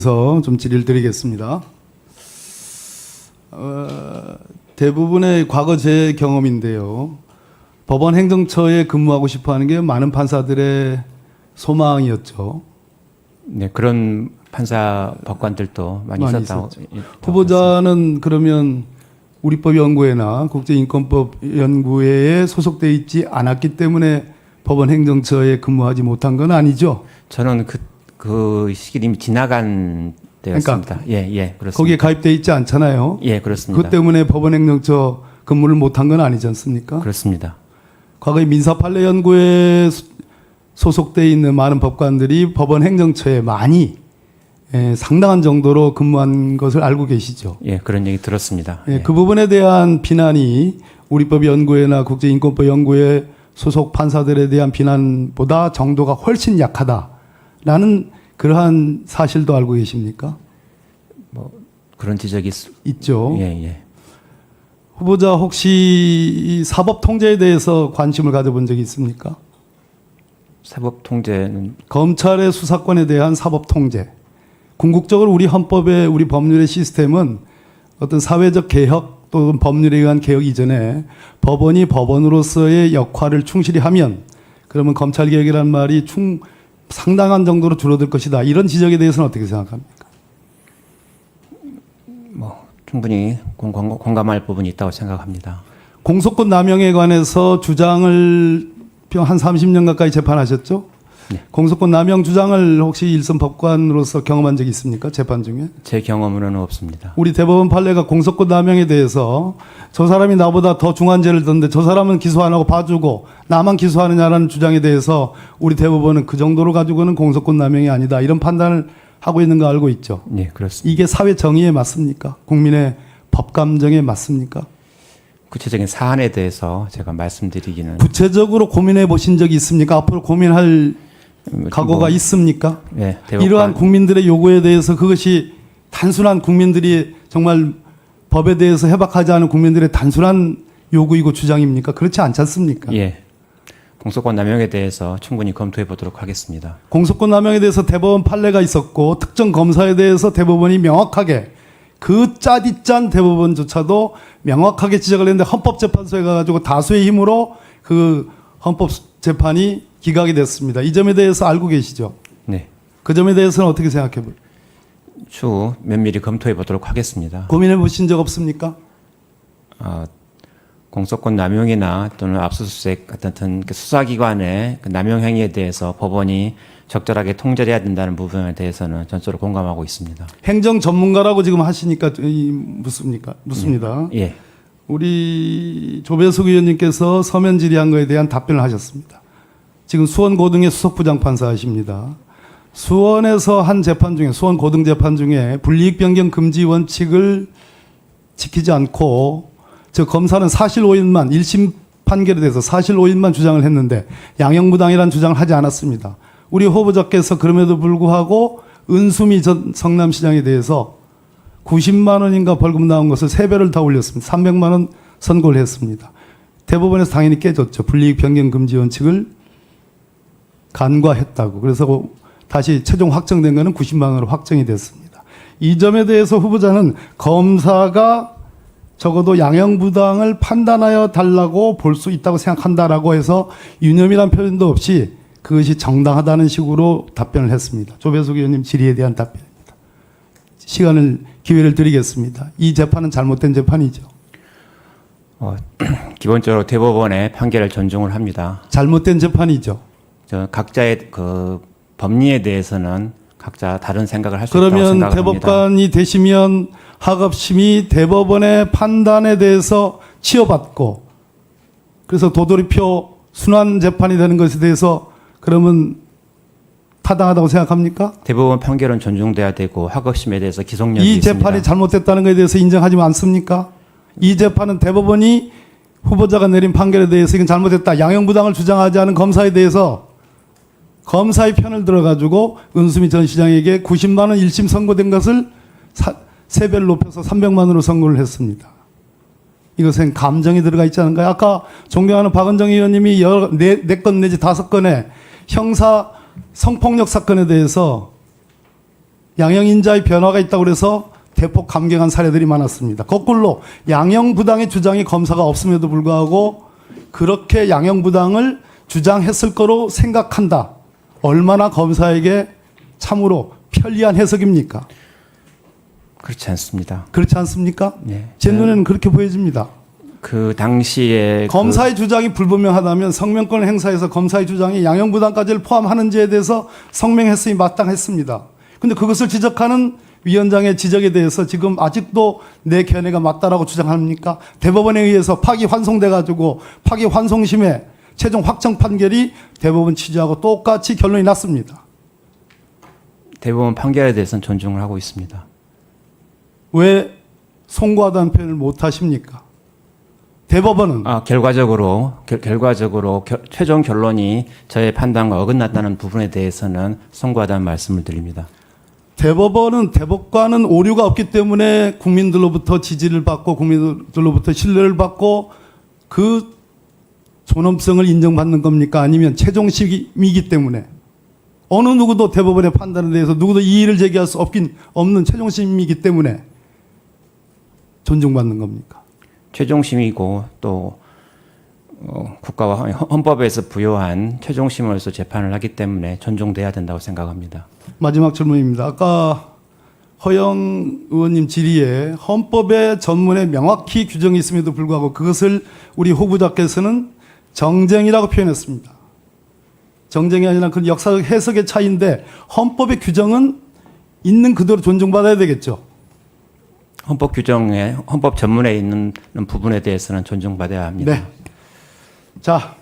좀 질의를 드리겠습니다. 대부분의 과거 제 경험인데요. 법원 행정처에 근무하고 싶어하는 게 많은 판사들의 소망이었죠. 네, 그런 판사 법관들도 많이 있었다고. 후보자는 그러면 우리법연구회나 국제인권법연구회에 소속돼 있지 않았기 때문에 법원 행정처에 근무하지 못한 건 아니죠? 저는 그 시기 이미 지나간 때였습니다. 그러니까 예, 그렇습니다. 거기에 가입돼 있지 않잖아요. 예, 그렇습니다. 그 때문에 법원 행정처 근무를 못한 건 아니지 않습니까? 그렇습니다. 과거에 민사판례연구회에 소속돼 있는 많은 법관들이 법원 행정처에 많이 상당한 정도로 근무한 것을 알고 계시죠. 예, 그런 얘기 들었습니다. 예, 그 부분에 대한 비난이 우리법연구회나 국제인권법연구회 소속 판사들에 대한 비난보다 정도가 훨씬 약하다라는 그러한 사실도 알고 계십니까? 뭐 그런 지적이 있죠. 예. 후보자 혹시 이 사법 통제에 대해서 관심을 가져본 적이 있습니까? 사법 통제는 검찰의 수사권에 대한 사법 통제. 궁극적으로 우리 헌법의 우리 법률의 시스템은 어떤 사회적 개혁 또는 법률에 의한 개혁 이전에 법원이 법원으로서의 역할을 충실히 하면 그러면 검찰 개혁이라는 말이 상당한 정도로 줄어들 것이다. 이런 지적에 대해서는 어떻게 생각합니까? 뭐 충분히 공감할 부분이 있다고 생각합니다. 공소권 남용에 관해서 주장을 한 30년 가까이 재판하셨죠? 네. 공소권 남용 주장을 혹시 일선 법관으로서 경험한 적이 있습니까? 재판 중에? 제 경험으로는 없습니다. 우리 대법원 판례가 공소권 남용에 대해서 저 사람이 나보다 더 중한 죄를 졌는데 저 사람은 기소 안 하고 봐주고 나만 기소하느냐라는 주장에 대해서 우리 대법원은 그 정도로 가지고는 공소권 남용이 아니다. 이런 판단을 하고 있는 거 알고 있죠? 네, 그렇습니다. 이게 사회 정의에 맞습니까? 국민의 법 감정에 맞습니까? 구체적인 사안에 대해서 제가 말씀드리기는 구체적으로 고민해 보신 적이 있습니까? 앞으로 고민할 각오가 있습니까? 네, 이러한 국민들의 요구에 대해서 그것이 단순한 국민들이 정말 법에 대해서 해박하지 않은 국민들의 단순한 요구이고 주장입니까? 그렇지 않지 않습니까? 예. 공소권 남용에 대해서 충분히 검토해 보도록 하겠습니다. 공소권 남용에 대해서 대법원 판례가 있었고 특정 검사에 대해서 대법원이 명확하게 그 짜디짠 대법원조차도 명확하게 지적을 했는데 헌법재판소에 가가지고 다수의 힘으로 그 헌법재판이 기각이 됐습니다. 이 점에 대해서 알고 계시죠? 네. 그 점에 대해서는 어떻게 생각해 보세요? 추후 면밀히 검토해 보도록 하겠습니다. 고민해 보신 적 없습니까? 공소권 남용이나 또는 압수수색 같은 수사기관의 그 남용 행위에 대해서 법원이 적절하게 통제를 해야 된다는 부분에 대해서는 전적으로 공감하고 있습니다. 행정 전문가라고 지금 하시니까 묻습니다. 예. 우리 조배숙 의원님께서 서면 질의한 거에 대한 답변을 하셨습니다. 지금 수원고등의 수석부장판사이십니다. 수원에서 한 재판 중에 수원고등 재판 중에 불이익 변경 금지 원칙을 지키지 않고 저 검사는 사실 오인만 1심 판결에 대해서 사실 오인만 주장을 했는데 양형부당이라는 주장을 하지 않았습니다. 우리 후보자께서 그럼에도 불구하고 은수미 전 성남시장에 대해서 90만 원인가 벌금 나온 것을 3배를 더 올렸습니다. 300만 원 선고를 했습니다. 대법원에서 당연히 깨졌죠. 불이익 변경 금지 원칙을 간과했다고. 그래서 다시 최종 확정된 것은 90만 원으로 확정이 됐습니다. 이 점에 대해서 후보자는 검사가 적어도 양형부당을 판단하여 달라고 볼 수 있다고 생각한다라고 해서 유념이란 표현도 없이 그것이 정당하다는 식으로 답변을 했습니다. 조배숙 의원님 질의에 대한 답변입니다. 기회를 드리겠습니다. 이 재판은 잘못된 재판이죠. 기본적으로 대법원의 판결을 존중을 합니다. 잘못된 재판이죠. 각자의 그 법리에 대해서는 각자 다른 생각을 할 수 있다고 그러면 생각합니다. 대법관이 되시면 하급심이 대법원의 판단에 대해서 치여받고 그래서 도돌이표 순환 재판이 되는 것에 대해서 그러면 타당하다고 생각합니까? 대법원 판결은 존중돼야 되고 하급심에 대해서 기속력이 이 있습니다. 재판이 잘못됐다는 것에 대해서 인정하지 않습니까? 이 재판은 대법원이 후보자가 내린 판결에 대해서 이건 잘못됐다. 양형부당을 주장하지 않은 검사에 대해서 검사의 편을 들어가지고 은수미 전 시장에게 90만 원 1심 선고된 것을 3배를 높여서 300만 원으로 선고를 했습니다. 이것은 감정이 들어가 있지 않은가요? 아까 존경하는 박은정 의원님이 4건 내지 5건의 형사 성폭력 사건에 대해서 양형인자의 변화가 있다고 해서 대폭 감경한 사례들이 많았습니다. 거꾸로 양형부당의 주장이 검사가 없음에도 불구하고 그렇게 양형부당을 주장했을 거로 생각한다. 얼마나 검사에게 참으로 편리한 해석입니까? 그렇지 않습니다. 그렇지 않습니까? 네. 제 눈에는 그렇게 보여집니다. 그 당시에 검사의 주장이 불분명하다면 성명권을 행사해서 검사의 주장이 양형부당까지를 포함하는지에 대해서 성명했으니 마땅했습니다. 근데 그것을 지적하는 위원장의 지적에 대해서 지금 아직도 내 견해가 맞다라고 주장합니까? 대법원에 의해서 파기환송돼가지고 파기환송심에 최종 확정 판결이 대법원 취지하고 똑같이 결론이 났습니다. 대법원 판결에 대해서는 존중을 하고 있습니다. 왜 송구하다는 표현을 못 하십니까? 대법원은 결과적으로 최종 결론이 저의 판단과 어긋났다는 부분에 대해서는 송구하다는 말씀을 드립니다. 대법원은 대법관은 오류가 없기 때문에 국민들로부터 지지를 받고 국민들로부터 신뢰를 받고 그 존엄성을 인정받는 겁니까? 아니면 최종심이기 때문에 어느 누구도 대법원의 판단에 대해서 누구도 이의를 제기할 수 없는 최종심이기 때문에 존중받는 겁니까? 최종심이고 또 국가와 헌법에서 부여한 최종심으로서 재판을 하기 때문에 존중돼야 된다고 생각합니다. 마지막 질문입니다. 아까 허영 의원님 질의에 헌법의 전문에 명확히 규정이 있음에도 불구하고 그것을 우리 후보자께서는 정쟁이라고 표현했습니다. 정쟁이 아니라 그 역사적 해석의 차이인데 헌법의 규정은 있는 그대로 존중받아야 되겠죠. 헌법 규정에 헌법 전문에 있는 부분에 대해서는 존중받아야 합니다. 네. 자,